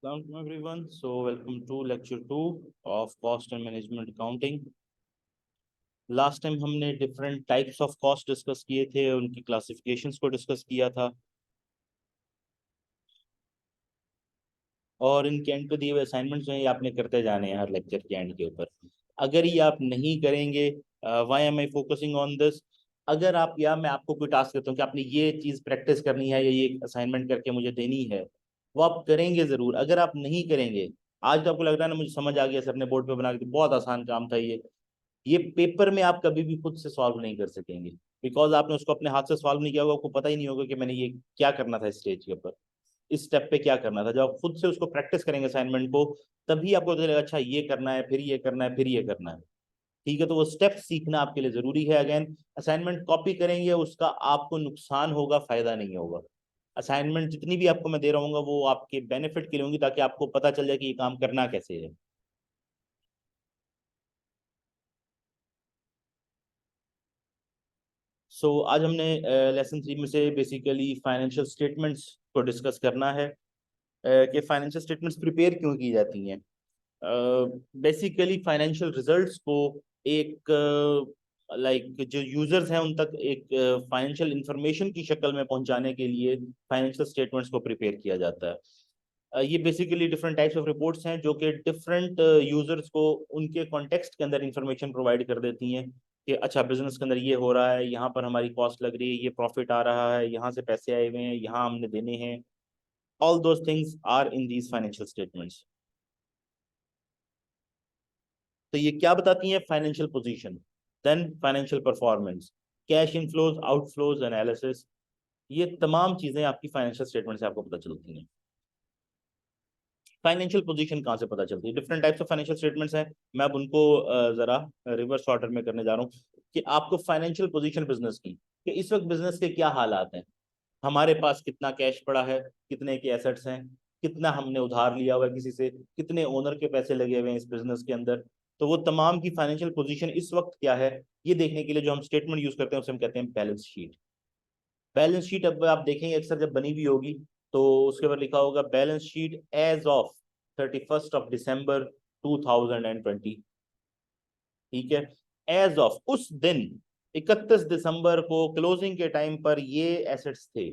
Welcome everyone. So welcome to lecture 2 of cost and management accounting. Last time हमने different types of cost discuss किए थे, उनकी classifications को discuss किया था और इनके एंड पे दिए हुए असाइनमेंट्स जो हैं ये आपने करते जाने हैं हर लेक्चर के एंड के ऊपर। अगर ये आप नहीं करेंगे, why am I focusing on this, अगर आप या मैं आपको कोई टास्क देता हूँ कि आपने ये चीज़ प्रैक्टिस करनी है या ये असाइनमेंट करके मुझे देनी है, वो आप करेंगे ज़रूर। अगर आप नहीं करेंगे, आज तो आपको लग रहा है ना मुझे समझ आ गया, सर ने बोर्ड पे बना के बहुत आसान काम था ये पेपर में आप कभी भी खुद से सॉल्व नहीं कर सकेंगे, बिकॉज आपने उसको अपने हाथ से सॉल्व नहीं किया होगा, आपको पता ही नहीं होगा कि मैंने ये क्या करना था स्टेज के ऊपर, इस स्टेप पे क्या करना था। जब आप खुद से उसको प्रैक्टिस करेंगे असाइनमेंट को, तभी आपको पता चलेगा अच्छा ये करना है, फिर ये करना है, फिर ये करना है। ठीक है, तो वो स्टेप सीखना आपके लिए जरूरी है। अगेन, असाइनमेंट कॉपी करेंगे उसका आपको नुकसान होगा, फायदा नहीं होगा। असाइनमेंट जितनी भी आपको मैं दे रहा हूँ वो आपके बेनिफिट के लिए होंगी, ताकि आपको पता चल जाए कि ये काम करना कैसे है। आज हमने लेसन 3 में से बेसिकली फाइनेंशियल स्टेटमेंट्स को डिस्कस करना है, कि फाइनेंशियल स्टेटमेंट्स प्रिपेयर क्यों की जाती हैं। बेसिकली फाइनेंशियल रिजल्ट्स को एक जो यूजर्स हैं उन तक एक फाइनेंशियल इंफॉर्मेशन की शक्ल में पहुंचाने के लिए फाइनेंशियल स्टेटमेंट्स को प्रिपेयर किया जाता है। ये basically different types of reports हैं जो कि डिफरेंट यूजर्स को उनके कॉन्टेक्स्ट के अंदर इंफॉर्मेशन प्रोवाइड कर देती हैं कि अच्छा बिजनेस के अंदर ये हो रहा है, यहाँ पर हमारी कॉस्ट लग रही है, ये प्रॉफिट आ रहा है, यहाँ से पैसे आए हुए हैं, यहाँ हमने देने हैं। All those things are in these financial statements. तो ये क्या बताती हैं? Financial position, then financial performance, cash inflows, outflows analysis, ये तमाम चीजें आपकी फाइनेंशियल स्टेटमेंट से आपको पता चलती हैं। फाइनेंशियल पोजीशन कहाँ से पता चलती है? Different types of financial statements हैं, मैं अब उनको जरा रिवर्स ऑर्डर में करने जा रहा हूँ कि आपको फाइनेंशियल पोजीशन बिजनेस की, कि इस वक्त बिजनेस के क्या हालात हैं, हमारे पास कितना कैश पड़ा है, कितने के एसेट्स हैं, कितना हमने उधार लिया हुआ है किसी से, कितने ओनर के पैसे लगे हुए हैं इस बिजनेस के अंदर। तो वो तमाम की फाइनेंशियल पोजीशन इस वक्त क्या है, ये देखने के लिए जो हम स्टेटमेंट यूज करते हैं उसे हम कहते हैं बैलेंस शीट। बैलेंस शीट अब आप देखेंगे अक्सर जब बनी हुई होगी तो उसके ऊपर लिखा होगा balance sheet as of 31 December 2020। ठीक है, एज ऑफ उस दिन 31 दिसंबर को क्लोजिंग के टाइम पर ये एसेट्स थे।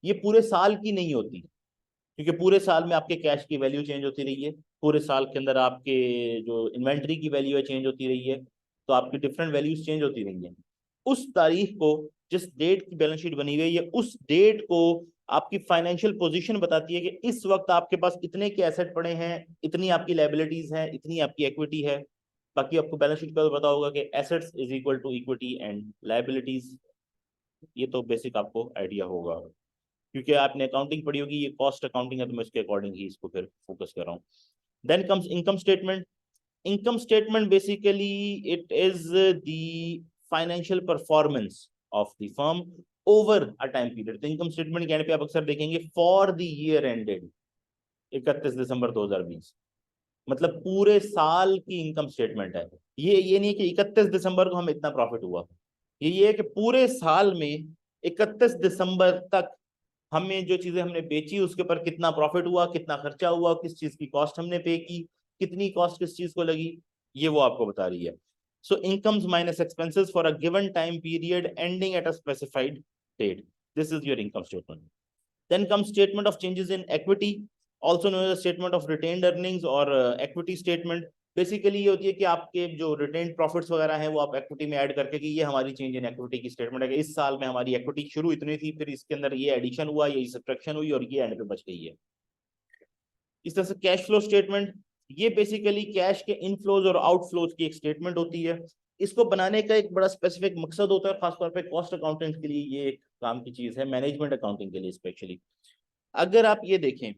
ये पूरे साल की नहीं होती, क्योंकि पूरे साल में आपके कैश की वैल्यू चेंज होती रही है, पूरे साल के अंदर आपके जो इन्वेंट्री की वैल्यू है चेंज होती रही है, तो आपकी डिफरेंट वैल्यूज चेंज होती रही हैं। उस तारीख को, जिस डेट की बैलेंस शीट बनी हुई है, उस डेट को आपकी फाइनेंशियल पोजीशन बताती है कि इस वक्त आपके पास इतने के एसेट पड़े हैं, इतनी आपकी लाइबिलिटीज हैं, इतनी आपकी इक्विटी है। बाकी आपको बैलेंस शीट का पता होगा कि assets is equal to equity and liabilities, ये तो बेसिक आपको आइडिया होगा, क्योंकि आपने अकाउंटिंग पढ़ी होगी, ये कॉस्ट अकाउंटिंग है तो मैं इसके अकॉर्डिंग ही इसको फिर फोकस कर रहा हूँ। Then comes income statement. Income statement basically it is the financial performance of the firm over a time period. तो इनकम स्टेटमेंट कहने पे आप अक्सर देखेंगे for the year ended 31 December 2020, मतलब पूरे साल की इनकम स्टेटमेंट है। ये नहीं है कि 31 दिसंबर को हमें इतना प्रॉफिट हुआ, ये है कि पूरे साल में 31 दिसंबर तक हमें जो चीजें हमने बेची उसके ऊपर कितना प्रॉफिट हुआ, कितना खर्चा हुआ, किस चीज की कॉस्ट हमने पे की, कितनी कॉस्ट किस चीज को लगी, ये वो आपको बता रही है। So incomes minus expenses for a given time period ending at a specified date, this is your income statement. Then comes statement of changes in equity, also known as statement of retained earnings और equity statement। Basically ये होती है कि आपके जो retained profits वगैरह हैं वो आप इक्विटी में ऐड करके कि ये हमारी चेंज इन इक्विटी की स्टेटमेंट है कि इस साल में हमारी इक्विटी शुरू इतनी थी, फिर इसके अंदर ये एडिशन हुआ, ये सब्ट्रैक्शन हुई और ये एंड पे बच गई है। इस तरह से कैश फ्लो स्टेटमेंट, ये बेसिकली कैश के इनफ्लोज और आउटफ्लोज की एक स्टेटमेंट होती है। इसको बनाने का एक बड़ा स्पेसिफिक मकसद होता है, खासतौर पे कॉस्ट अकाउंटेंट के लिए ये एक काम की चीज है, मैनेजमेंट अकाउंटिंग के लिए स्पेशली। अगर आप ये देखें,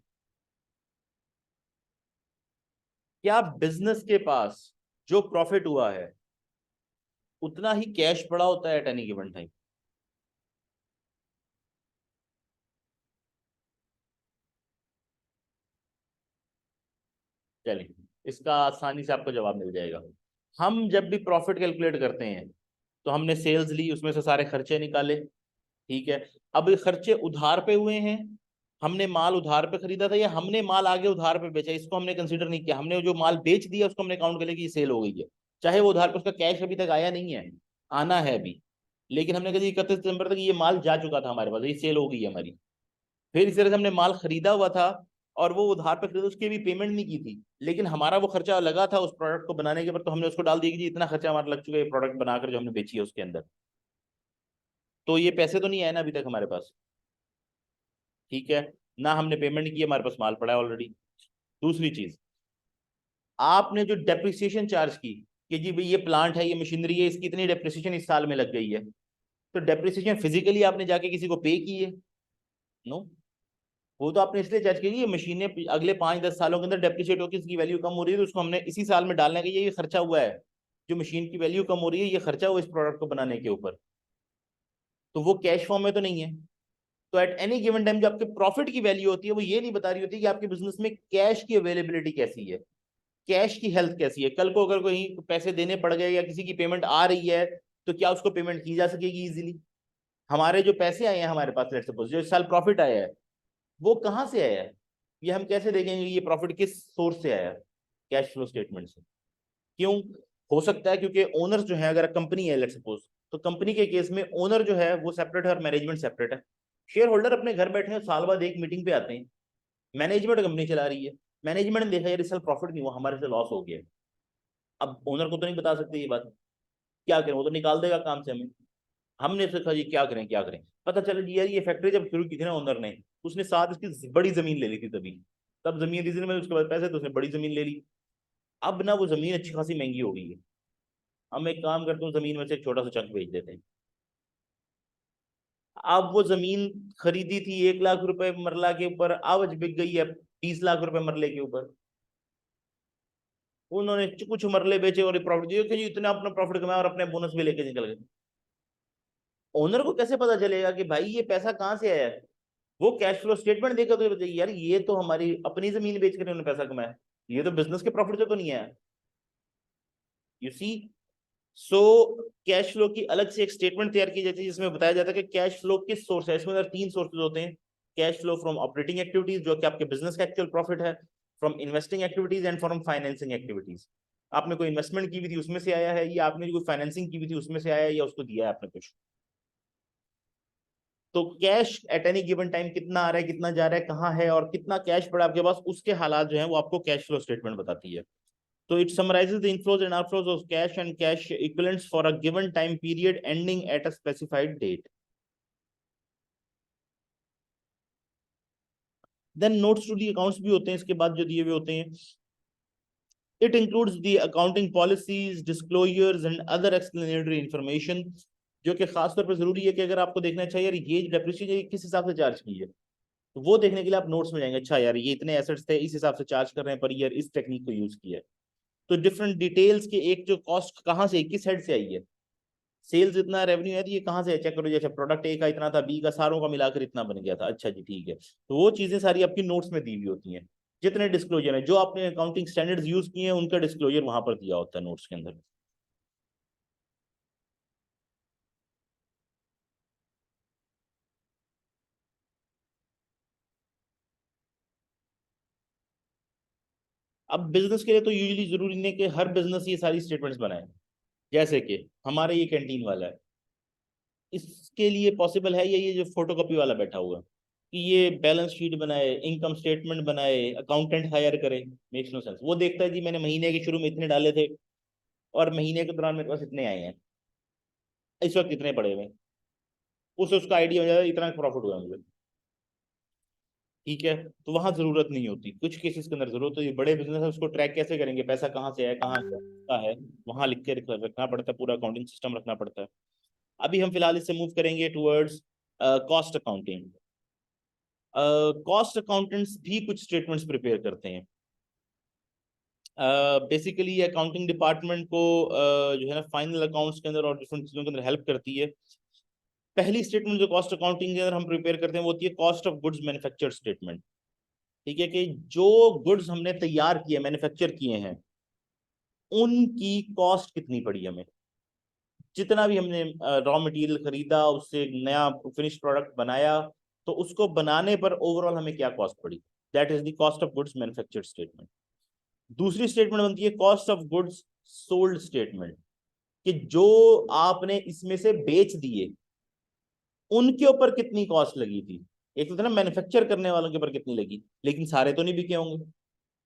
क्या बिजनेस के पास जो प्रॉफिट हुआ है उतना ही कैश पड़ा होता है एट एनी गिवन टाइम? चलिए, इसका आसानी से आपको जवाब मिल जाएगा। हम जब भी प्रॉफिट कैलकुलेट करते हैं तो हमने सेल्स ली, उसमें से सारे खर्चे निकाले, ठीक है। अब ये खर्चे उधार पे हुए हैं हमने माल उधार पे खरीदा था या हमने माल आगे उधार पे बेचा, इसको हमने कंसीडर नहीं किया। हमने जो माल बेच दिया उसको हमने काउंट कर लिया कि ये सेल हो गई है, चाहे वो उधार पे उसका कैश अभी तक आया नहीं है, आना है अभी, लेकिन हमने कहा 31 दिसंबर तक ये माल जा चुका था हमारे पास, ये सेल हो गई है हमारी। फिर इस तरह से हमने माल खरीदा हुआ था और वो उधार पे खरीदा, उसकी भी पेमेंट नहीं की थी, लेकिन हमारा वो खर्चा लगा था उस प्रोडक्ट को बनाने के ऊपर, तो हमने उसको डाल दिया कि जी इतना खर्चा हमारा लग चुका है प्रोडक्ट बनाकर जो हमने बेची है उसके अंदर। तो ये पैसे तो नहीं आए ना अभी तक हमारे पास, ठीक है, ना हमने पेमेंट की, हमारे पास माल पड़ा है ऑलरेडी। दूसरी चीज, आपने जो डेप्रिसिएशन चार्ज की कि जी भाई ये प्लांट है, ये मशीनरी है, इसकी इतनी डेप्रिसिएशन इस साल में लग गई है, तो डेप्रिसिएशन फिजिकली आपने जाके किसी को पे की है? नो, वो तो आपने इसलिए चार्ज की ये मशीनें अगले 5-10 सालों के अंदर डेप्रिशिएट होकर इसकी वैल्यू कम हो रही है, तो उसको हमने इसी साल में डालने का ये खर्चा हुआ है, जो मशीन की वैल्यू कम हो रही है ये खर्चा हुआ इस प्रोडक्ट को बनाने के ऊपर, तो वो कैश फॉर्म में तो नहीं है। तो एट एनी गिवन टाइम जो आपके प्रॉफिट की वैल्यू होती है वो ये नहीं बता रही होती कि आपके बिजनेस में कैश की अवेलेबिलिटी कैसी है, कैश की हेल्थ कैसी है। कल को अगर कोई पैसे देने पड़ गए या किसी की पेमेंट आ रही है तो क्या उसको पेमेंट की जा सकेगी इजीली? हमारे जो पैसे आए हैं हमारे पास, लेट्स सपोज जो इस साल प्रॉफिट आया है वो कहाँ से आया है, ये हम कैसे देखेंगे ये प्रॉफिट किस सोर्स से आया है? कैश फ्लो स्टेटमेंट से। क्यों? हो सकता है क्योंकि ओनर जो है, अगर कंपनी है लेट्स सपोज, तो कंपनी के केस में ओनर जो है वो सेपरेट है और मैनेजमेंट सेपरेट है। शेयर होल्डर अपने घर बैठे हैं, साल बाद एक मीटिंग पे आते हैं, मैनेजमेंट कंपनी चला रही है, मैनेजमेंट ने देखा यार इस साल प्रॉफिट नहीं हुआ, हमारे से लॉस हो गया। अब ओनर को तो नहीं बता सकते ये बात, क्या करें, वो तो निकाल देगा काम से हमें। हमने सोचा जी क्या करें क्या करें, पता चला जी यार ये फैक्ट्री जब शुरू की थी ना ओनर ने, उसने साथ इसकी बड़ी जमीन ले ली थी, तभी तब जमीन दी थी में उसके बाद पैसे, तो उसने बड़ी जमीन ले ली। अब ना वो जमीन अच्छी खासी महंगी हो गई है, हम एक काम करते हैं जमीन में से एक छोटा सा चंक बेच देते हैं। अब वो जमीन खरीदी थी 1 लाख रुपए मरला के ऊपर, आज बिक गई है 20 लाख रुपए मरले के ऊपर। उन्होंने कुछ मरले बेचे और प्रॉफिट दिए कि जी इतना अपना प्रॉफिट कमाया और अपने बोनस भी लेके निकल गए। ओनर को कैसे पता चलेगा कि भाई ये पैसा कहाँ से आया है? वो कैश फ्लो स्टेटमेंट देखकर तो ये बताइए यार ये तो हमारी अपनी जमीन बेच कर उन्होंने पैसा कमाया, ये तो बिजनेस के प्रॉफिट से तो नहीं आया। You see, so cash flow की अलग से एक स्टेटमेंट तैयार की जाती है जिसमें बताया जाता है कि कैश फ्लो किस सोर्स है। इसमें अंदर 3 सोर्सेज होते हैं, cash flow from operating activities जो कि आपके बिजनेस का एक्चुअल प्रॉफिट है, from investing activities and from financing activities. आपने कोई इन्वेस्टमेंट की हुई थी उसमें से आया है, या आपने कोई फाइनेंसिंग की हुई थी उसमें से आया है, या उसको दिया है आपने कुछ। तो cash at any given time कितना आ रहा है, कितना जा रहा है, कहाँ है और कितना कैश पड़ा आपके पास, उसके हालात जो है वो आपको कैश फ्लो स्टेटमेंट बताती है। So it summarizes the inflows and outflows of cash and cash equivalents for a given time period ending at a specified date. Then notes to the accounts भी होते हैं इसके बाद जो दिए हुए होते हैं। It includes the accounting policies, disclosures and other explanatory information, जो कि खासतौर पर जरूरी है कि अगर आपको देखना चाहिए यार ये डेप्रिसिएशन किस हिसाब से चार्ज की है, तो वो देखने के लिए आप नोट्स में जाएंगे, अच्छा यार ये इतने एसेट्स थे इस हिसाब से चार्ज कर रहे हैं पर ईयर, इस टेक्निक को यूज किया है। तो डिफरेंट डिटेल्स के एक जो कॉस्ट कहाँ से किस हेड से आई है, सेल्स इतना रेवेन्यू है तो ये कहाँ से चेक करो, जैसे प्रोडक्ट ए का इतना था, बी का सारों का मिलाकर इतना बन गया था, अच्छा जी ठीक है, तो वो चीजें सारी आपकी नोट्स में दी हुई होती हैं। जितने डिस्क्लोजर है जो आपने अकाउंटिंग स्टैंडर्ड्स यूज किए हैं उनका डिस्क्लोजर वहां पर दिया होता है नोट्स के अंदर। अब बिजनेस के लिए तो यूजुअली जरूरी नहीं कि हर बिजनेस ये सारी स्टेटमेंट्स बनाए, जैसे कि हमारे ये कैंटीन वाला है, इसके लिए पॉसिबल है ये जो फोटोकॉपी वाला बैठा हुआ है कि ये बैलेंस शीट बनाए, इनकम स्टेटमेंट बनाए, अकाउंटेंट हायर करे? Makes no sense. वो देखता है जी मैंने महीने के शुरू में इतने डाले थे और महीने के दौरान मेरे पास इतने आए हैं, इस वक्त इतने पड़े हुए हैं, उसे उसका आइडिया हो जाता है इतना प्रॉफिट हुआ है मुझे, ठीक है। तो वहां जरूरत नहीं होती, कुछ केसेस के अंदर जरूरत होती है। बड़े बिजनेस है उसको ट्रैक कैसे करेंगे, पैसा कहाँ से है कहाँ का है, वहां लिख के रखना पड़ता है, पूरा अकाउंटिंग सिस्टम रखना पड़ता है। अभी हम फिलहाल इससे मूव करेंगे towards cost accounting. Cost accountants भी कुछ स्टेटमेंट्स प्रिपेयर करते हैं। बेसिकली अकाउंटिंग डिपार्टमेंट को जो है ना फाइनल अकाउंट्स के अंदर और डिफरेंट चीजों के अंदर हेल्प करती है। पहली स्टेटमेंट जो कॉस्ट अकाउंटिंग के अंदर हम प्रिपेयर करते हैं वो होती है cost of goods manufactured statement. ठीक है, कि जो गुड्स हमने तैयार किए मैन्युफैक्चर किए हैं उनकी कॉस्ट कितनी पड़ी हमें, जितना भी हमने रॉ मटेरियल खरीदा उससे एक नया फिनिश प्रोडक्ट बनाया, तो उसको बनाने पर ओवरऑल हमें क्या कॉस्ट पड़ी, that is the cost of goods manufactured statement. दूसरी स्टेटमेंट बनती है cost of goods sold statement, कि जो आपने इसमें से बेच दिए उनके ऊपर कितनी कॉस्ट लगी थी। एक तो था ना मैन्युफैक्चर करने वालों के ऊपर कितनी लगी, लेकिन सारे तो नहीं बिके होंगे,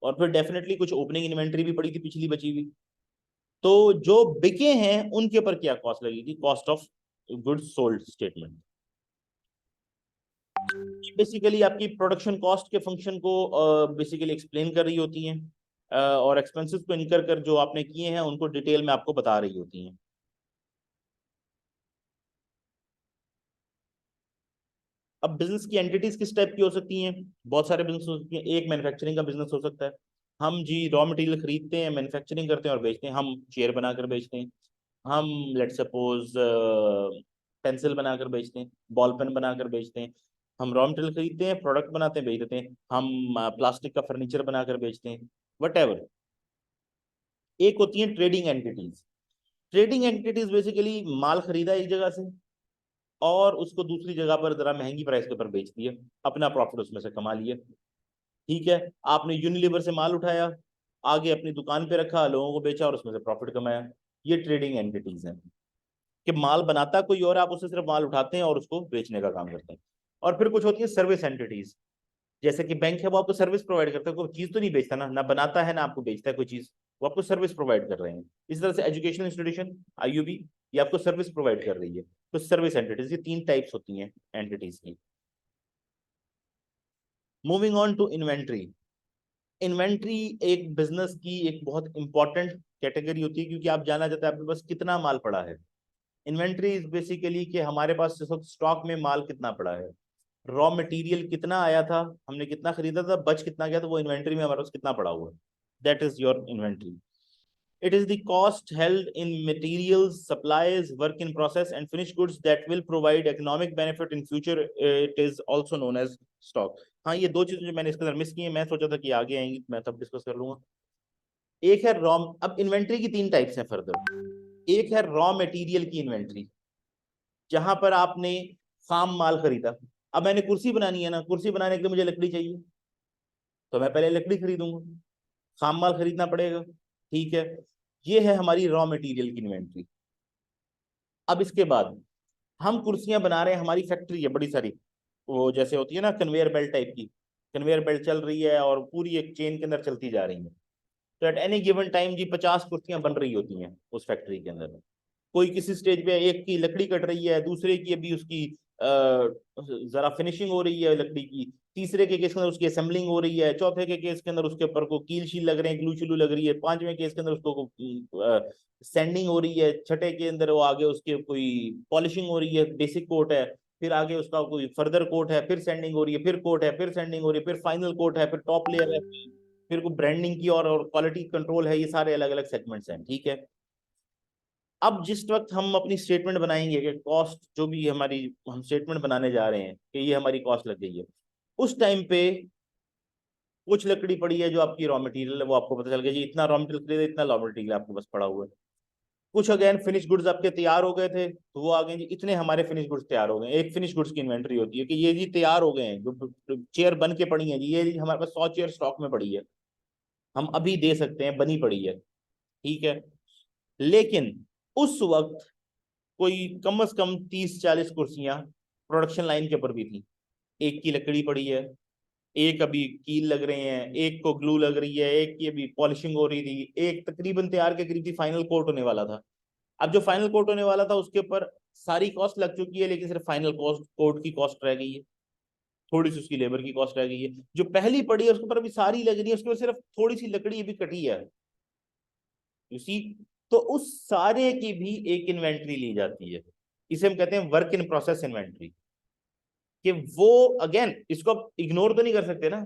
और फिर डेफिनेटली कुछ ओपनिंग इन्वेंट्री भी पड़ी थी पिछली बची हुई, तो जो बिके हैं उनके ऊपर क्या कॉस्ट लगी थी, cost of goods sold statement. Basically आपकी प्रोडक्शन कॉस्ट के फंक्शन को बेसिकली एक्सप्लेन कर रही होती हैं, और एक्सपेंसेस को इनकर कर जो आपने किए हैं उनको डिटेल में आपको बता रही होती हैं। अब बिजनेस की एंटिटीज किस टाइप की हो सकती हैं, बहुत सारे बिजनेस हो सकती हैं। एक मैन्युफैक्चरिंग का बिजनेस हो सकता है, हम जी रॉ मटेरियल खरीदते हैं, मैन्युफैक्चरिंग करते हैं और बेचते हैं। हम चेयर बनाकर बेचते हैं, हम लेट सपोज पेंसिल बनाकर बेचते हैं, बॉल पेन बनाकर बेचते हैं। हम रॉ मटेरियल खरीदते हैं, प्रोडक्ट बनाते हैं, बेच देते हैं। हम प्लास्टिक का फर्नीचर बनाकर बेचते हैं, वट एवर। एक होती है trading entities. Trading entities basically माल खरीदा एक जगह से और उसको दूसरी जगह पर जरा महंगी प्राइस के ऊपर बेच दिया, अपना प्रॉफिट उसमें से कमा लिया। ठीक है, आपने यूनिलीवर से माल उठाया, आगे अपनी दुकान पे रखा, लोगों को बेचा और उसमें से प्रॉफिट कमाया। ये ट्रेडिंग एंटिटीज हैं, कि माल बनाता कोई और, आप उससे सिर्फ माल उठाते हैं और उसको बेचने का काम करते हैं। और फिर कुछ होती है सर्विस एंटिटीज, जैसे कि बैंक है, वो आपको सर्विस प्रोवाइड करता है, कोई चीज तो नहीं बेचता ना, ना बनाता है ना आपको बेचता है कोई चीज, वो आपको सर्विस प्रोवाइड कर रहे हैं। इस तरह से एजुकेशनल इंस्टीट्यूशन आईयूबी, ये आपको सर्विस प्रोवाइड कर रही है। तो सर्विस एंटिटीज, ये तीन टाइप्स होती हैं एंटिटीज की। Moving on to inventory. Inventory एक बिजनेस की एक बहुत इंपॉर्टेंट कैटेगरी होती है, क्योंकि आप जाना चाहते हैं आपके पास कितना माल पड़ा है। इन्वेंट्री इज बेसिकली कि हमारे पास इस वक्त स्टॉक में माल कितना पड़ा है, रॉ मटेरियल कितना आया था, हमने कितना खरीदा था, बच कितना गया, तो वो इन्वेंट्री में हमारे पास कितना पड़ा हुआ है, that is your inventory. It is the cost held in materials, supplies, work in process, and finished goods that will provide economic benefit in future. It is also known as stock. हाँ, ये दो चीजें जो मैंने इसके अंदर miss की हैं, मैं सोचा था कि आगे आएंगी, मैं तब डिस्कस कर लूंगा। एक है रॉ, अब इन्वेंट्री की तीन टाइप्स हैं फर्दर। एक है रॉ मटेरियल की इन्वेंट्री, जहां पर आपने खाम माल खरीदा। अब मैंने कुर्सी बनानी है ना, कुर्सी बनाने के लिए मुझे लकड़ी चाहिए, तो मैं पहले लकड़ी खरीदूंगा, खाम माल खरीदना पड़ेगा। ठीक है, ये है हमारी रॉ मटेरियल की इन्वेंट्री। अब इसके बाद हम कुर्सियां बना रहे हैं, हमारी फैक्ट्री है बड़ी सारी, वो जैसे होती है ना कन्वेयर बेल्ट टाइप की, कन्वेयर बेल्ट चल रही है और पूरी एक चेन के अंदर चलती जा रही है। तो एट एनी गिवन टाइम जी 50 कुर्सियां बन रही होती हैं उस फैक्ट्री के अंदर। कोई किसी स्टेज पे एक की लकड़ी कट रही है, दूसरे की अभी उसकी जरा फिनिशिंग हो रही है लकड़ी की, तीसरे के केस के अंदर उसकी असेंबलिंग हो रही है, चौथे के केस के अंदर उसके ऊपर को कील शील लग रहे हैं, ग्लू शिलू लग रही है, पांचवें केस के अंदर उसको सैंडिंग हो रही है, छठे के अंदर वो आगे उसके कोई पॉलिशिंग हो रही है, बेसिक कोट है, फिर आगे उसका कोई फर्दर कोट है, फिर सैंडिंग हो रही है, फिर कोट है, फिर सैंडिंग हो रही है, फिर फाइनल कोट है, फिर टॉप लेयर है, फिर को ब्रांडिंग की और क्वालिटी कंट्रोल है। ये सारे अलग अलग सेगमेंट्स हैं। ठीक है, अब जिस वक्त हम अपनी स्टेटमेंट बनाएंगे कि कॉस्ट जो भी हमारी, हम स्टेटमेंट बनाने जा रहे हैं कि ये हमारी कॉस्ट लग गई है, उस टाइम पे कुछ लकड़ी पड़ी है जो आपकी रॉ मटेरियल है, वो आपको पता चल गया जी इतना रॉ मटेरियल खरीदा, इतना रॉ मटेरियल आपके पास पड़ा हुआ है। कुछ अगेन फिनिश गुड्स आपके तैयार हो गए थे, तो वो आ गए जी इतने हमारे फिनिश गुड्स तैयार हो गए। एक फिनिश गुड्स की इन्वेंट्री होती है कि ये जी तैयार हो गए हैं, जो चेयर बन के पड़ी है जी, ये जी हमारे पास 100 चेयर स्टॉक में पड़ी है, हम अभी दे सकते हैं, बनी पड़ी है। ठीक है, लेकिन उस वक्त कोई कम से कम 30-40 कुर्सियां प्रोडक्शन लाइन के ऊपर भी थी, एक की लकड़ी पड़ी है, एक अभी कील लग रहे हैं, एक को ग्लू लग रही है, एक की अभी पॉलिशिंग हो रही थी, एक तकरीबन तैयार के करीब थी, फाइनल कोट होने वाला था। अब जो फाइनल कोट होने वाला था उसके ऊपर सारी कॉस्ट लग चुकी है, लेकिन सिर्फ फाइनल कॉस्ट कोट की कॉस्ट रह गई है, थोड़ी सी उसकी लेबर की कॉस्ट रह गई है। जो पहली पड़ी है उसके ऊपर अभी सारी लग रही है, उसके ऊपर सिर्फ थोड़ी सी लकड़ी अभी कटी है, यू सी। तो उस सारे की भी एक इन्वेंट्री ली जाती है, इसे हम कहते हैं वर्क इन प्रोसेस इन्वेंट्री। कि वो अगेन इसको आप इग्नोर तो नहीं कर सकते ना,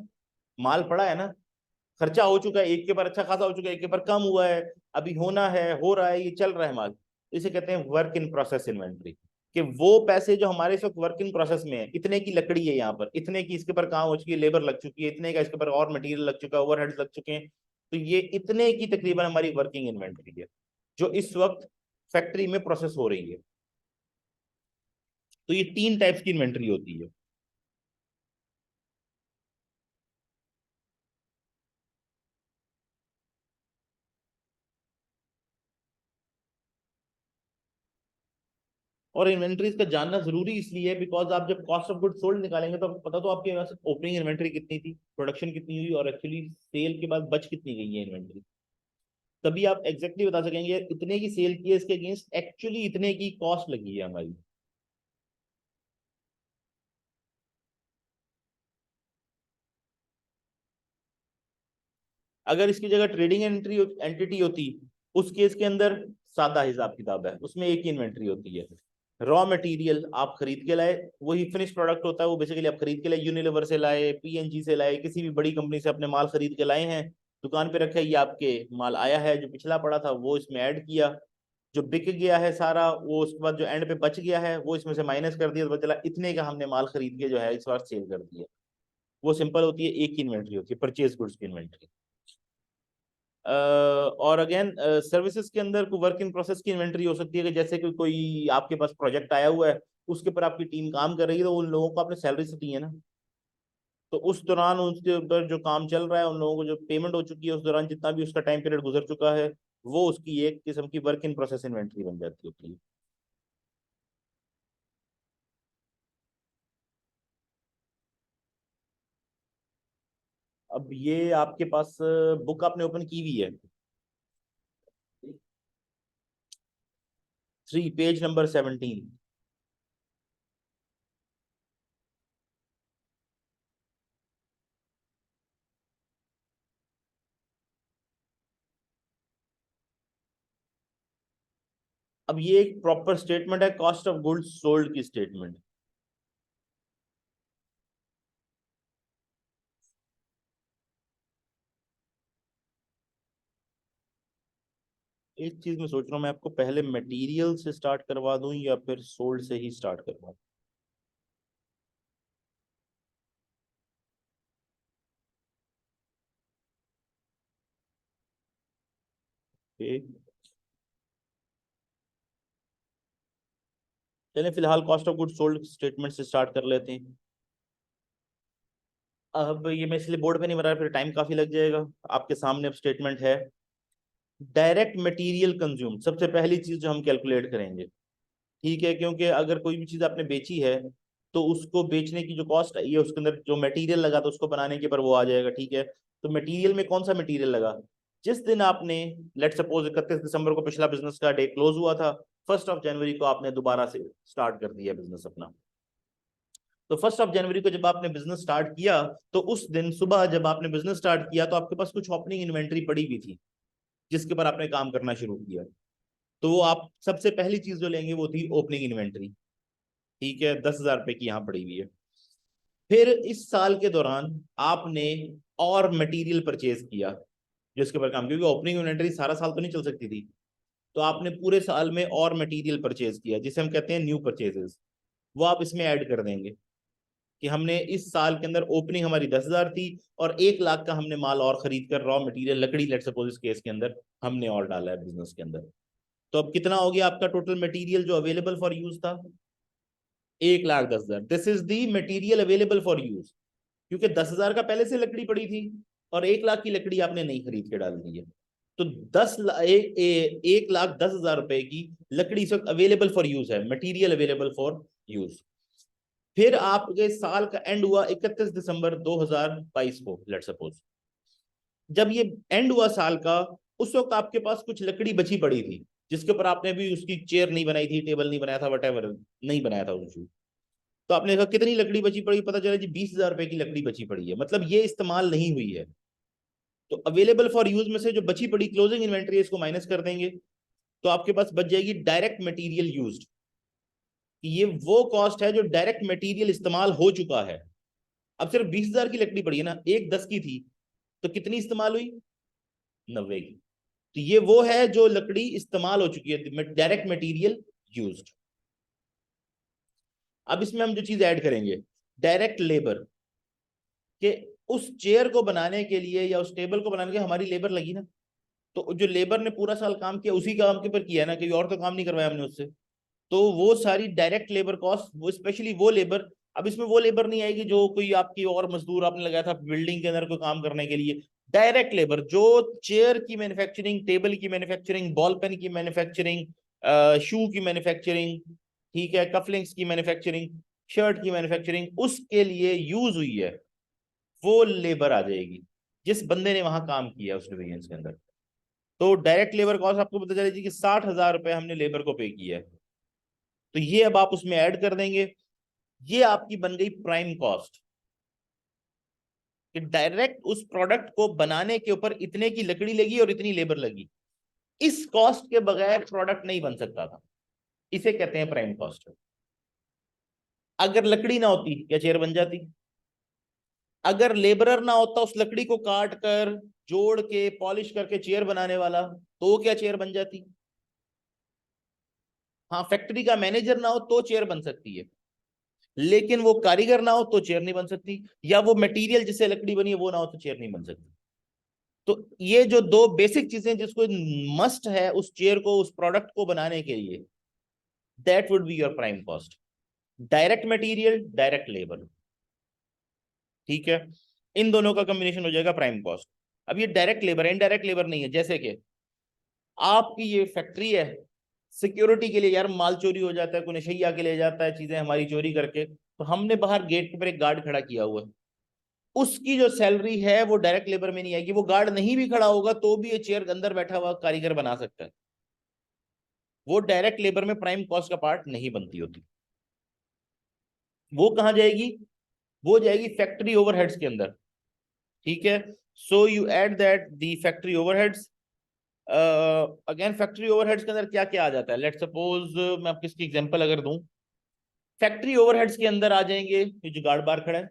माल पड़ा है ना, खर्चा हो चुका है, एक के ऊपर अच्छा खासा हो चुका है, एक के ऊपर कम हुआ है, अभी होना है, हो रहा है, ये चल रहा है माल, इसे कहते हैं वर्क इन प्रोसेस इन्वेंट्री। कि वो पैसे जो हमारे इस वक्त वर्क इन प्रोसेस में है, इतने की लकड़ी है यहाँ पर, इतने की इसके ऊपर काम हो चुकी है, लेबर लग चुकी है, इतने का इसके ऊपर और मटेरियल लग चुका है, ओवरहेड्स लग चुके हैं, तो ये इतने की तकरीबन हमारी वर्किंग इन्वेंट्री है जो इस वक्त फैक्ट्री में प्रोसेस हो रही है। तो ये तीन टाइप्स की इन्वेंट्री होती है। और इन्वेंट्रीज का जानना जरूरी इसलिए है बिकॉज आप जब कॉस्ट ऑफ गुड सोल्ड निकालेंगे तो आपको पता तो आपके पास ओपनिंग इन्वेंट्री कितनी थी, प्रोडक्शन कितनी हुई, और एक्चुअली सेल के बाद बच कितनी गई है इन्वेंट्री। तभी आप एग्जैक्टली बता सकेंगे इतने की सेल की है, इसके अगेंस्ट एक्चुअली इतने की कॉस्ट लगी है हमारी। अगर इसकी जगह ट्रेडिंग एंट्री एंटिटी होती, उस केस के अंदर सादा हिसाब किताब है, उसमें एक ही इन्वेंट्री होती है। रॉ मटेरियल आप खरीद के लाए, वही फिनिश प्रोडक्ट होता है वो, बेसिकली आप खरीद के लाए, यूनिलीवर से लाए, पीएनजी से लाए, किसी भी बड़ी कंपनी से अपने माल खरीद के लाए हैं, दुकान पे रखा है, ये आपके माल आया है, जो पिछला पड़ा था वो इसमें ऐड किया, जो बिक गया है सारा वो, उसके बाद जो एंड पे बच गया है वो इसमें से माइनस कर दिया, तो पता चला इतने का हमने माल खरीद के जो है इस बार सेल कर दिया। वो सिंपल होती है, एक ही इन्वेंट्री होती है, परचेज गुड्स की इन्वेंट्री। और अगेन सर्विसेज के अंदर कोई वर्क इन प्रोसेस की इन्वेंट्री हो सकती है कि जैसे कि कोई आपके पास प्रोजेक्ट आया हुआ है, उसके ऊपर आपकी टीम काम कर रही है, तो उन लोगों को आपने सैलरी से दी है ना, तो उस दौरान उसके ऊपर जो काम चल रहा है, उन लोगों को जो पेमेंट हो चुकी है उस दौरान, जितना भी उसका टाइम पीरियड गुजर चुका है, वो उसकी एक किस्म की वर्क इन प्रोसेस इन्वेंट्री बन जाती होती है। अब ये आपके पास बुक आपने ओपन की हुई है, 3 पेज नंबर 17। अब ये एक प्रॉपर स्टेटमेंट है, कॉस्ट ऑफ गुड्स सोल्ड की स्टेटमेंट। एक चीज मैं सोच रहा हूँ, मैं आपको पहले मटेरियल से स्टार्ट करवा दूं या फिर सोल्ड से ही स्टार्ट करवा दूं? चलें फिलहाल cost of good sold statement से स्टार्ट कर लेते हैं। अब ये मैं इसलिए बोर्ड पे नहीं बना रहा, फिर टाइम काफी लग जाएगा। आपके सामने अब स्टेटमेंट है। डायरेक्ट मटेरियल कंज्यूम सबसे पहली चीज जो हम कैलकुलेट करेंगे, ठीक है, क्योंकि अगर कोई भी चीज आपने बेची है तो उसको बेचने की जो कॉस्ट आई है उसके अंदर जो मटेरियल लगा था उसको बनाने के पर वो आ जाएगा, ठीक है। तो मटेरियल में कौन सा मटेरियल लगा, जिस दिन आपने, लेट सपोज 31 दिसंबर को पिछला बिजनेस का डे क्लोज हुआ था, 1 जनवरी को आपने दोबारा से स्टार्ट कर दिया बिजनेस अपना। तो 1 जनवरी को जब आपने बिजनेस स्टार्ट किया, तो उस दिन सुबह जब आपने बिजनेस स्टार्ट किया तो आपके पास कुछ ओपनिंग इन्वेंट्री पड़ी हुई थी जिसके ऊपर आपने काम करना शुरू किया। तो वो आप सबसे पहली चीज जो लेंगे वो थी ओपनिंग इन्वेंट्री, ठीक है, 10,000 रुपए की यहाँ पड़ी हुई है। फिर इस साल के दौरान आपने और मटेरियल परचेज किया जिसके ऊपर काम, क्योंकि ओपनिंग इन्वेंट्री सारा साल तो नहीं चल सकती थी, तो आपने पूरे साल में और मटेरियल परचेज किया जिसे हम कहते हैं न्यू परचेजेस। वो आप इसमें ऐड कर देंगे कि हमने इस साल के अंदर ओपनिंग हमारी 10,000 थी और 1 लाख का हमने माल और खरीद कर, रॉ मटेरियल लकड़ी लेट सपोज इस केस के अंदर हमने और डाला है बिजनेस के अंदर। तो अब कितना हो गया आपका टोटल मटेरियल जो अवेलेबल फॉर यूज था? 1,10,000। This is the material available for use, क्योंकि 10,000 का पहले से लकड़ी पड़ी थी और 1 लाख की लकड़ी आपने नहीं खरीद के डाल दी है। तो 1,10,000 रुपए की लकड़ी इस वक्त अवेलेबल फॉर यूज है, मटीरियल अवेलेबल फॉर यूज। फिर आपके साल का एंड हुआ 31 दिसंबर 2022 को, लेट सपोज जब ये एंड हुआ साल का, उस वक्त आपके पास कुछ लकड़ी बची पड़ी थी जिसके ऊपर आपने भी उसकी चेयर नहीं बनाई थी, टेबल नहीं बनाया था, वटेवर नहीं बनाया था उसको। तो आपने कहा कितनी लकड़ी बची पड़ी, पता चला जी 20,000 रुपए की लकड़ी बची पड़ी है, मतलब ये इस्तेमाल नहीं हुई है। तो अवेलेबल फॉर यूज में से जो बची पड़ी क्लोजिंग इन्वेंट्री है इसको माइनस कर देंगे, तो आपके पास बच जाएगी डायरेक्ट मटेरियल यूज्ड। ये वो कॉस्ट है जो डायरेक्ट मटेरियल इस्तेमाल हो चुका है। अब सिर्फ 20,000 की लकड़ी पड़ी है ना, एक 10 की थी, तो कितनी इस्तेमाल हुई? 90 की। तो ये वो है जो लकड़ी इस्तेमाल हो चुकी है, डायरेक्ट मटेरियल यूज्ड। अब इसमें हम जो चीज ऐड करेंगे, डायरेक्ट लेबर, कि उस चेयर को बनाने के लिए या उस टेबल को बनाने के लिए हमारी लेबर लगी ना, तो जो लेबर ने पूरा साल काम किया उसी काम के ऊपर किया ना, कोई और तो काम नहीं करवाया हमने उससे। तो वो सारी डायरेक्ट लेबर कॉस्ट, वो स्पेशली वो लेबर, अब इसमें वो लेबर नहीं आएगी जो कोई आपकी और मजदूर आपने लगाया था बिल्डिंग के अंदर कोई काम करने के लिए। डायरेक्ट लेबर जो चेयर की मैन्युफैक्चरिंग, टेबल की मैन्युफैक्चरिंग, बॉल पेन की मैन्युफैक्चरिंग, शू की मैन्युफैक्चरिंग, ठीक है, कफलिंग्स की मैन्युफैक्चरिंग, शर्ट की मैन्युफैक्चरिंग उसके लिए यूज हुई है, वो लेबर आ जाएगी जिस बंदे ने वहां काम किया उस डिवीजन के अंदर। तो डायरेक्ट लेबर कॉस्ट आपको पता चलेगी कि 60,000 रुपए हमने लेबर को पे किया है, तो ये अब आप उसमें ऐड कर देंगे, ये आपकी बन गई प्राइम कॉस्ट, कि डायरेक्ट उस प्रोडक्ट को बनाने के ऊपर इतने की लकड़ी लगी और इतनी लेबर लगी, इस कॉस्ट के बगैर प्रोडक्ट नहीं बन सकता था, इसे कहते हैं प्राइम कॉस्ट। अगर लकड़ी ना होती क्या चेयर बन जाती? अगर लेबरर ना होता उस लकड़ी को काट कर जोड़ के पॉलिश करके चेयर बनाने वाला, तो क्या चेयर बन जाती? हाँ, फैक्ट्री का मैनेजर ना हो तो चेयर बन सकती है, लेकिन वो कारीगर ना हो तो चेयर नहीं बन सकती, या वो मटेरियल जिससे लकड़ी बनी है वो ना हो तो चेयर नहीं बन सकती। तो ये जो दो बेसिक चीजें जिसको मस्ट है उस चेयर को, उस प्रोडक्ट को बनाने के लिए, that would be your prime cost, direct material, direct labour. ठीक है, इन दोनों का कॉम्बिनेशन हो जाएगा प्राइम कॉस्ट। अब ये डायरेक्ट लेबर है, इनडायरेक्ट लेबर नहीं है। जैसे कि आपकी ये फैक्ट्री है, सिक्योरिटी के लिए यार माल चोरी हो जाता है, कोई नशैया के ले जाता है चीजें हमारी चोरी करके, तो हमने बाहर गेट के पर एक गार्ड खड़ा किया हुआ है, उसकी जो सैलरी है वो डायरेक्ट लेबर में नहीं आएगी। वो गार्ड नहीं भी खड़ा होगा तो भी ये चेयर अंदर बैठा हुआ कारीगर बना सकता है, वो डायरेक्ट लेबर में प्राइम कॉस्ट का पार्ट नहीं बनती होती। वो कहां जाएगी? वो जाएगी फैक्ट्री ओवरहेड्स के अंदर। ठीक है, so you add that the factory overheads. Again factory overheads के अंदर क्या क्या आ जाता है, लेट्स सपोज मैं आपको इसकी एग्जांपल अगर दूं, फैक्ट्री ओवरहेड्स के अंदर आ जाएंगे ये जो गार्ड बार खड़ा है,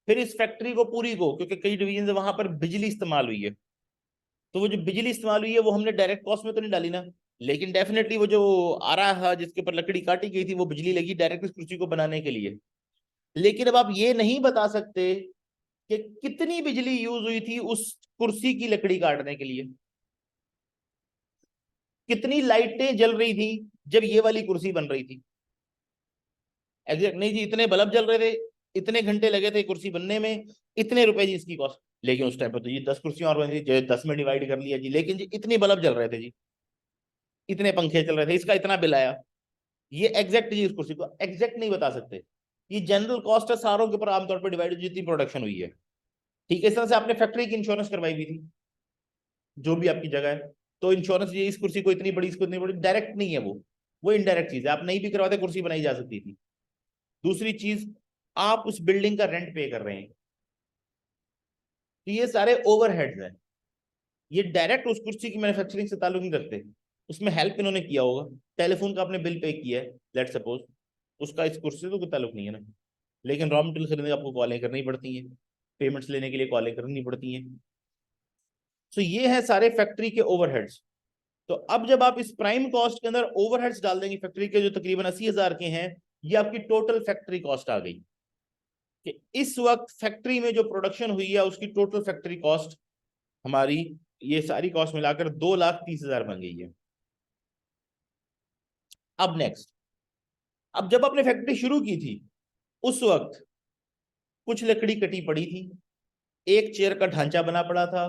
फिर इस फैक्ट्री को पूरी को, क्योंकि कई डिवीजन वहां पर बिजली इस्तेमाल हुई है, तो वो जो बिजली इस्तेमाल हुई है वो हमने डायरेक्ट कॉस्ट में तो नहीं डाली ना, लेकिन डेफिनेटली वो जो आ रहा था जिसके ऊपर लकड़ी काटी गई थी वो बिजली लगी डायरेक्ट इस कुर्सी को बनाने के लिए। लेकिन अब आप ये नहीं बता सकते कि कितनी बिजली यूज हुई थी उस कुर्सी की लकड़ी काटने के लिए, कितनी लाइटें जल रही थी जब ये वाली कुर्सी बन रही थी। एग्जैक्ट नहीं जी, इतने बल्ब जल रहे थे, इतने घंटे लगे थे कुर्सी बनने में, इतने रुपए जी इसकी कॉस्ट। लेकिन उस टाइम पर तो ये 10 कुर्सियां और बनी थी, 10 में डिवाइड कर लिया जी, लेकिन जी इतने बल्ब जल रहे थे जी, इतने पंखे चल रहे थे, इसका इतना बिल आया। ये एग्जैक्ट जी, इस कुर्सी को एग्जैक्ट नहीं बता सकते। ये जनरल कॉस्ट है, सारों के ऊपर आमतौर पर डिवाइड जितनी प्रोडक्शन हुई है। ठीक है, इस तरह से आपने फैक्ट्री की इंश्योरेंस करवाई हुई थी जो भी आपकी जगह है, तो इंश्योरेंस ये इस कुर्सी को इतनी बड़ी, इसको इतनी बड़ी, डायरेक्ट नहीं है वो इनडायरेक्ट चीज है, आप नहीं भी करवाते कुर्सी बनाई जा सकती थी। दूसरी चीज, आप उस बिल्डिंग का रेंट पे कर रहे हैं, तो ये सारे ओवरहेड्स हैं, ये डायरेक्ट उस कुर्सी की मैन्युफैक्चरिंग से ताल्लुक नहीं रखते। उसमें हेल्प इन्होंने किया होगा, टेलीफोन का आपने बिल पे किया है लेट सपोज, उसका इस कुर्सी से तो कोई ताल्लुक नहीं है ना, लेकिन रॉ मटेरियल खरीदने आपको कॉलें करनी पड़ती हैं, पेमेंट्स लेने के लिए कॉलें करनी पड़ती हैं। तो ये है सारे फैक्ट्री के ओवरहेड्स। तो अब जब आप इस प्राइम कॉस्ट के अंदर ओवरहेड्स डाल देंगे फैक्ट्री के जो तकरीबन 80,000 के हैं, ये आपकी टोटल फैक्ट्री कॉस्ट आ गई, कि इस वक्त फैक्ट्री में जो प्रोडक्शन हुई है उसकी टोटल फैक्ट्री कॉस्ट हमारी, ये सारी कॉस्ट मिलाकर 2,30,000 बन गई है। अब नेक्स्ट, अब जब आपने फैक्ट्री शुरू की थी उस वक्त कुछ लकड़ी कटी पड़ी थी, एक चेयर का ढांचा बना पड़ा था,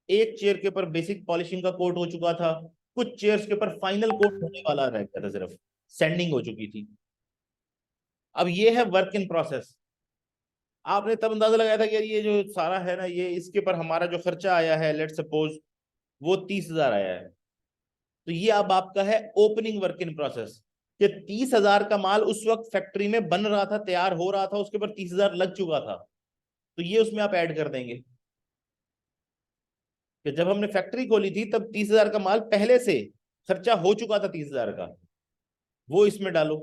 एक चेयर के ऊपर बेसिक पॉलिशिंग का कोट हो चुका था, कुछ चेयर्स के ऊपर फाइनल कोट होने वाला रह गया था, सिर्फ सैंडिंग हो चुकी थी। अब ये है वर्क इन प्रोसेस। आपने तब अंदाजा लगाया था कि यार ये जो सारा है ना, ये इसके ऊपर हमारा जो खर्चा आया है लेट सपोज वो 30,000 आया है, तो ये अब आपका है ओपनिंग वर्क इन प्रोसेस, कि 30,000 का माल उस वक्त फैक्ट्री में बन रहा था, तैयार हो रहा था, उसके ऊपर 30,000 लग चुका था, तो ये उसमें आप ऐड कर देंगे कि जब हमने फैक्ट्री खोली थी तब 30,000 का माल पहले से खर्चा हो चुका था 30,000 का, वो इसमें डालो,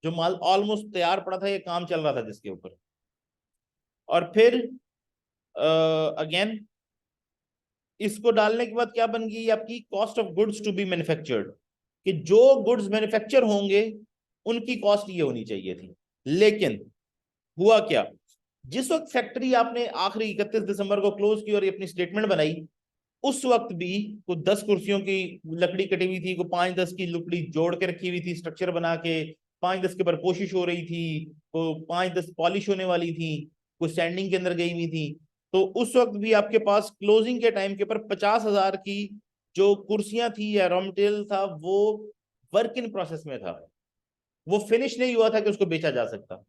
जो माल ऑलमोस्ट तैयार पड़ा था, ये काम चल रहा था जिसके ऊपर। और फिर अगेन इसको डालने के बाद क्या बन गई आपकी cost of goods to be manufactured, कि जो गुड्स मैन्युफैक्चर होंगे उनकी कॉस्ट ये होनी चाहिए थी। लेकिन हुआ क्या, जिस वक्त फैक्ट्री आपने आखिरी 31 दिसंबर को क्लोज की और ये अपनी स्टेटमेंट बनाई, उस वक्त भी को 10 कुर्सियों की लकड़ी कटी हुई थी, को 5-10 की लकड़ी जोड़ के रखी हुई थी स्ट्रक्चर बना के, 5-10 के ऊपर कोशिश हो रही थी, को 5-10 पॉलिश होने वाली थी, कुछ सैंडिंग के अंदर गई हुई थी। तो उस वक्त भी आपके पास क्लोजिंग के टाइम के ऊपर 50,000 की जो कुर्सियां थी या रॉ मटेरियल था वो वर्क इन प्रोसेस में था। वो फिनिश नहीं हुआ था कि उसको बेचा जा सकता।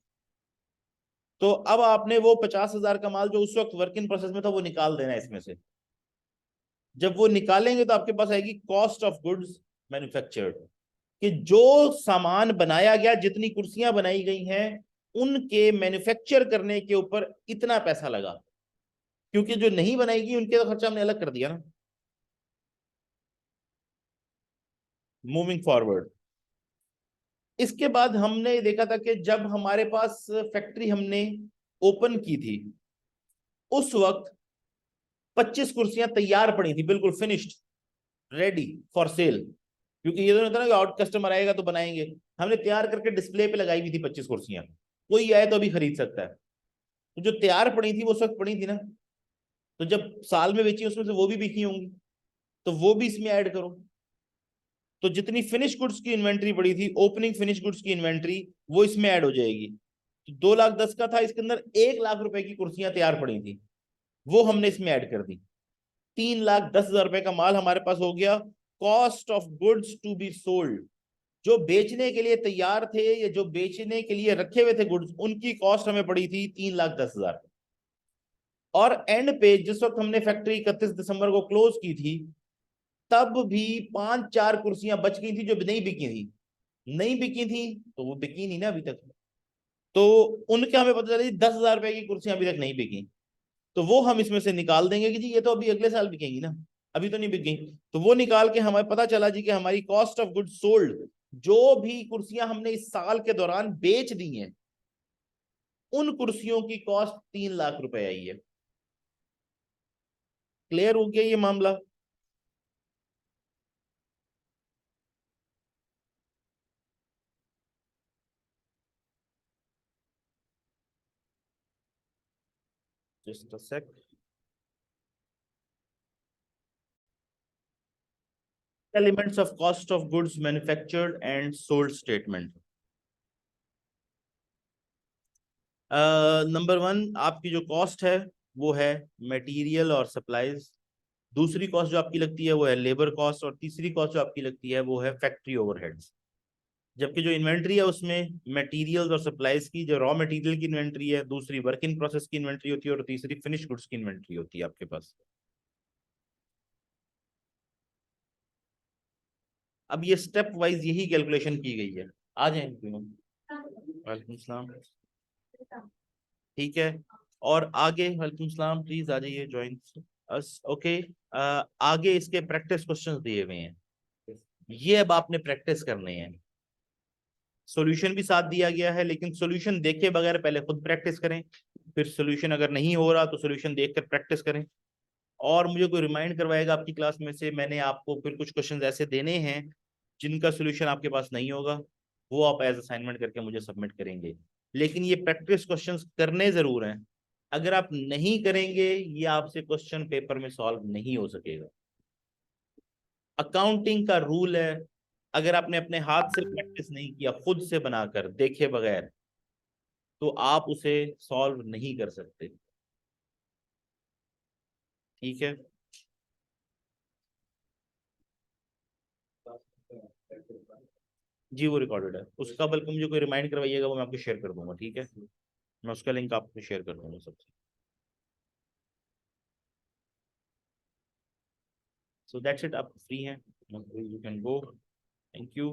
तो अब आपने वो 50,000 का माल जो उस वक्त वर्क इन प्रोसेस में था वो निकाल देना है इसमें से। जब वो निकालेंगे तो आपके पास आएगी कॉस्ट ऑफ गुड्स मैन्युफैक्चर्ड, कि जो सामान बनाया गया, जितनी कुर्सियां बनाई गई हैं, उनके मैन्युफैक्चर करने के ऊपर इतना पैसा लगा। क्योंकि जो नहीं बनाएगी उनके तो खर्चा हमने अलग कर दिया ना। मूविंग फॉरवर्ड, इसके बाद हमने देखा था कि जब हमारे पास फैक्ट्री हमने ओपन की थी, उस वक्त 25 कुर्सियां तैयार पड़ी थी, बिल्कुल फिनिश्ड, रेडी फॉर सेल। क्योंकि ये तो नहीं होता ना कि आउट कस्टमर आएगा तो बनाएंगे। हमने तैयार करके डिस्प्ले पे लगाई हुई थी 25 कुर्सियां, कोई आए तो अभी खरीद सकता है। तो जो तैयार पड़ी थी वो उस वक्त पड़ी थी ना, तो जब साल में बेची उसमें से वो भी बिकी होंगी, तो वो भी इसमें ऐड करो। तो जितनी फिनिश गुड्स की इन्वेंट्री पड़ी थी, ओपनिंग फिनिश गुड्स की इन्वेंट्री, वो इसमें ऐड हो जाएगी। तो 2,10,000 का था, इसके अंदर 1,00,000 रुपए की कुर्सियां तैयार पड़ी थी, वो हमने इसमें ऐड कर दी। 3,10,000 रुपए का माल हमारे पास हो गया। Cost of goods to be sold, जो बेचने के लिए तैयार थे या जो बेचने के लिए रखे हुए थे गुड्स, उनकी कॉस्ट हमें पड़ी थी 3,10,000। और एंड पे जिस वक्त हमने फैक्ट्री 31 दिसंबर को क्लोज की थी, तब भी 5-4 कुर्सियां बच गई थी जो नहीं बिकी थी। नहीं बिकी थी तो वो बिकी नहीं ना अभी तक। तो उनके हमें पता चला 10,000 रुपए की कुर्सियां अभी तक नहीं बिकी। तो वो हम इसमें से निकाल देंगे कि जी ये तो अभी अगले साल बिकेंगी ना, अभी तो नहीं बिक गई। तो वो निकाल के हमें पता चला जी कि हमारी कॉस्ट ऑफ गुड्स सोल्ड, जो भी कुर्सियां हमने इस साल के दौरान बेच दी हैं, उन कुर्सियों की कॉस्ट 3,00,000 रुपए आई है। क्लियर हो गया ये मामला? Just a sec. Elements of cost of goods manufactured and sold statement. Number one, आपकी जो कॉस्ट है वो है मटेरियल और सप्लाईज। दूसरी कॉस्ट जो आपकी लगती है वो है लेबर कॉस्ट, और तीसरी कॉस्ट जो आपकी लगती है वो है फैक्ट्री ओवरहेड्स। जबकि जो इन्वेंट्री है उसमें मटेरियल्स और सप्लाईज की, जो रॉ मटेरियल की इन्वेंट्री है, दूसरी वर्क इन प्रोसेस की इन्वेंट्री होती है, और तीसरी फिनिश गुड्स की इन्वेंट्री होती है आपके पास। अब ये स्टेप वाइज यही कैलकुलेशन की गई है। आ जाए तीनों। वालेकुम सलाम। ठीक है। और आगे, वालेकुम सलाम, प्लीज आ जाइए ज्वाइन अस। ओके। आगे इसके प्रैक्टिस क्वेश्चंस दिए हुए हैं, ये अब आपने प्रैक्टिस करने हैं। सॉल्यूशन भी साथ दिया गया है, लेकिन सॉल्यूशन देखे बगैर पहले खुद प्रैक्टिस करें, फिर सॉल्यूशन अगर नहीं हो रहा तो सॉल्यूशन देखकर प्रैक्टिस करें। और मुझे कोई रिमाइंड करवाएगा आपकी क्लास में से, मैंने आपको फिर कुछ क्वेश्चंस ऐसे देने हैं जिनका सॉल्यूशन आपके पास नहीं होगा, वो आप एज असाइनमेंट करके मुझे सबमिट करेंगे। लेकिन ये प्रैक्टिस क्वेश्चंस करने जरूर हैं। अगर आप नहीं करेंगे, ये आपसे क्वेश्चन पेपर में सॉल्व नहीं हो सकेगा। अकाउंटिंग का रूल है, अगर आपने अपने हाथ से प्रैक्टिस नहीं किया, खुद से बनाकर देखे बगैर, तो आप उसे सॉल्व नहीं कर सकते। ठीक है। जी वो रिकॉर्डेड है उसका, बल्कि मुझे कोई रिमाइंड करवाइएगा, वो मैं आपको शेयर कर दूंगा। ठीक है, मैं उसका लिंक आपको शेयर कर दूंगा सबसे। सो दैट्स इट, आप फ्री हैं, you can go. Thank you.